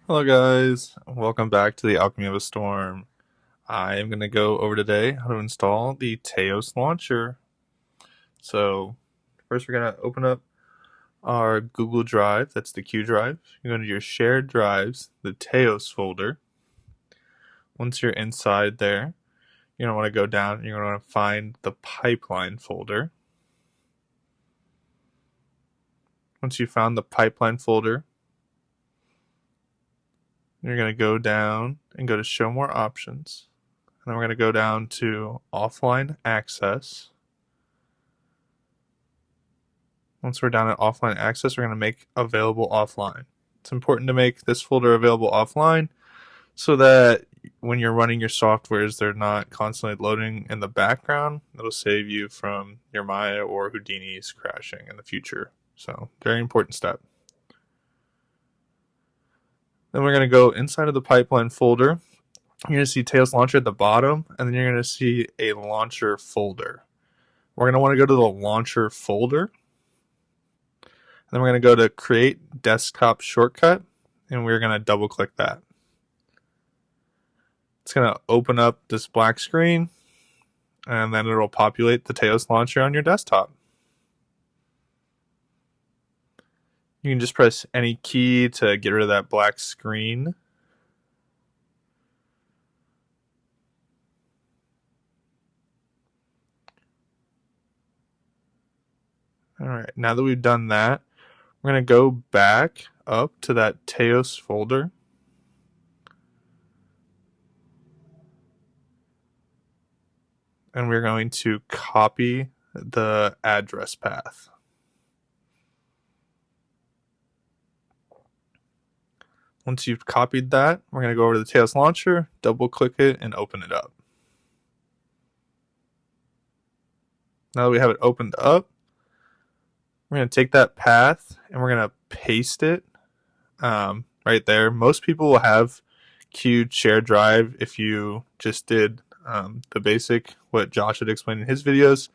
Hello guys, welcome back to the Alchemy of a Storm. I am going to go over today how to install the TAOS launcher. So first we're going to open up our Google Drive, that's the Q drive. You go to your shared drives, the TAOS folder. Once you're inside there, you're going to want to go down and you're going to want to find the pipeline folder. Once you found the pipeline folder, you're going to go down and go to show more options. And then we're going to go down to offline access. Once we're down at offline access, we're going to make available offline. It's important to make this folder available offline so that when you're running your softwares, they're not constantly loading in the background. It'll save you from your Maya or Houdini's crashing in the future. So, very important step. Then we're going to go inside of the pipeline folder. You're going to see TAOS Launcher at the bottom, and then you're going to see a launcher folder. We're going to want to go to the launcher folder. Then we're going to go to Create Desktop Shortcut, and we're going to double click that. It's going to open up this black screen, and then it will populate the TAOS launcher on your desktop. You can just press any key to get rid of that black screen. All right, now that we've done that, we're going to go back up to that TAOS folder. And we're going to copy the address path. Once you've copied that, we're going to go over to the TAOS launcher, double click it, and open it up. Now that we have it opened up, we're going to take that path and we're going to paste it right there. Most people will have queued shared drive if you just did the basic, what Josh had explained in his videos.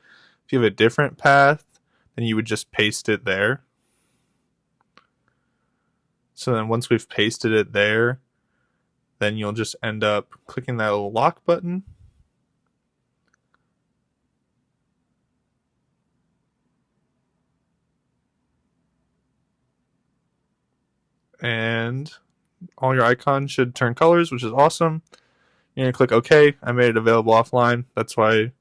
If you have a different path, then you would just paste it there. So then once we've pasted it there, then you'll just end up clicking that little lock button. And all your icons should turn colors, which is awesome. You're going to click OK. I made it available offline. That's why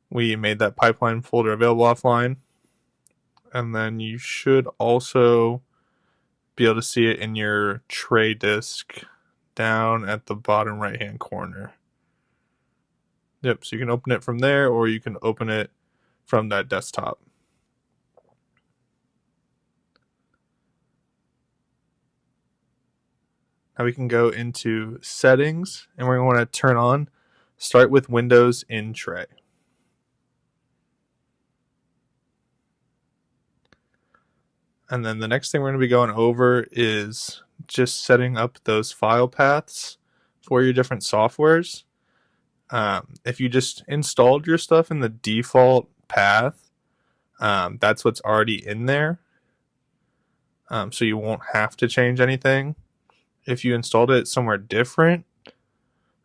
we made that pipeline folder available offline. And then you should also be able to see it in your tray disk down at the bottom right hand corner. Yep, so you can open it from there or you can open it from that desktop. Now we can go into settings and we're going to want to turn on start with Windows in tray. And then the next thing we're going to be going over is just setting up those file paths for your different softwares. If you just installed your stuff in the default path, that's what's already in there. So you won't have to change anything. If you installed it somewhere different,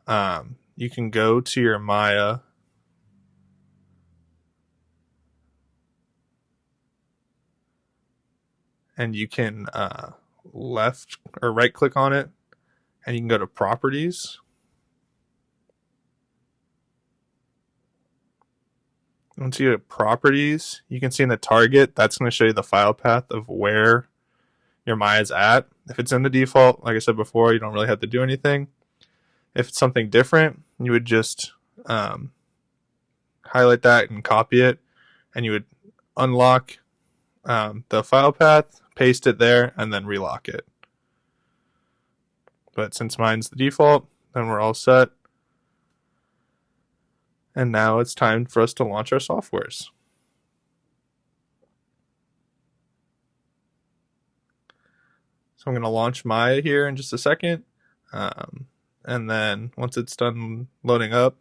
you can go to your Maya and you can left or right click on it and you can go to properties. Once you go to properties, you can see in the target, that's going to show you the file path of where your Maya is at. If it's in the default, like I said before, you don't really have to do anything. If it's something different, you would just highlight that and copy it, and you would unlock the file path, paste it there, and then relock it. But since mine's the default, then we're all set. And now it's time for us to launch our softwares. So I'm going to launch Maya here in just a second. And then once it's done loading up,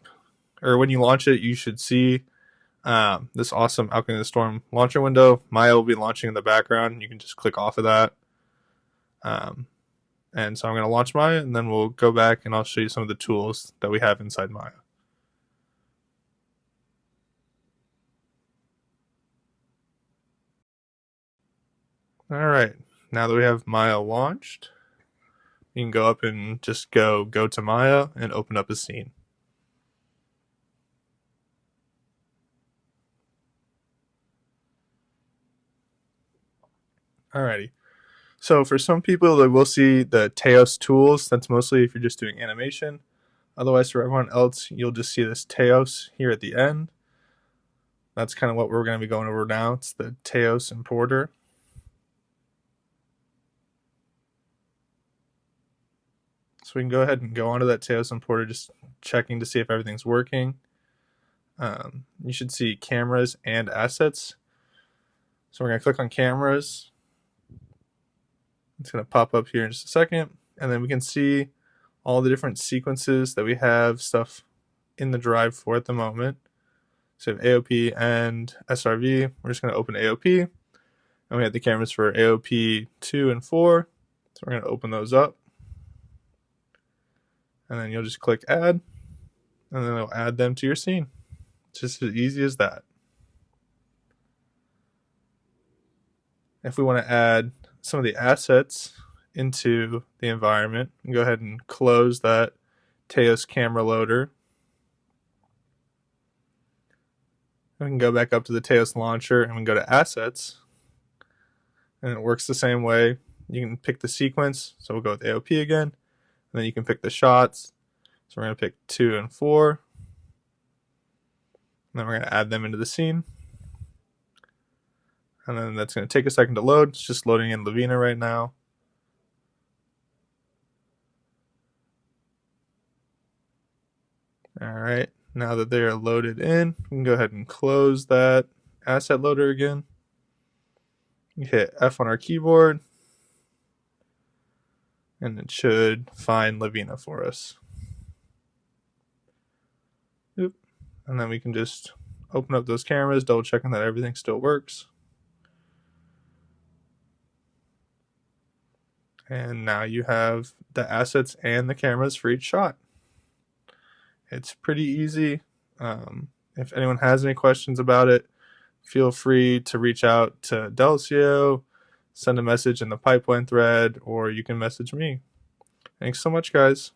or when you launch it, you should see this awesome Alchemy of the Storm launcher window. Maya will be launching in the background. You can just click off of that. And so I'm going to launch Maya, and then we'll go back and I'll show you some of the tools that we have inside Maya. All right, now that we have Maya launched, you can go up and just go to Maya and open up a scene. Alrighty. So for some people, they will see the TAOS tools. That's mostly if you're just doing animation. Otherwise, for everyone else, you'll just see this TAOS here at the end. That's kind of what we're going to be going over now. It's the TAOS importer. So we can go ahead and go onto that TAOS importer, just checking to see if everything's working. You should see cameras and assets. So we're going to click on cameras. It's going to pop up here in just a second. And then we can see all the different sequences that we have stuff in the drive for at the moment. So we have AOP and SRV. We're just going to open AOP. And we have the cameras for AOP 2 and 4. So we're going to open those up. And then you'll just click add. And then it'll add them to your scene. It's just as easy as that. If we want to add some of the assets into the environment, we can go ahead and close that TAOS camera loader. We can go back up to the TAOS launcher and we can go to assets. And it works the same way. You can pick the sequence. So we'll go with AOP again. And then you can pick the shots. So we're going to pick 2 and 4. And then we're going to add them into the scene. And then that's going to take a second to load. It's just loading in Lavina right now. All right, now that they are loaded in, we can go ahead and close that asset loader again. You hit F on our keyboard, and it should find Lavina for us. Oop. And then we can just open up those cameras, double checking that everything still works. And now you have the assets and the cameras for each shot. It's pretty easy. If anyone has any questions about it, feel free to reach out to Delcio, send a message in the pipeline thread, or you can message me. Thanks so much, guys.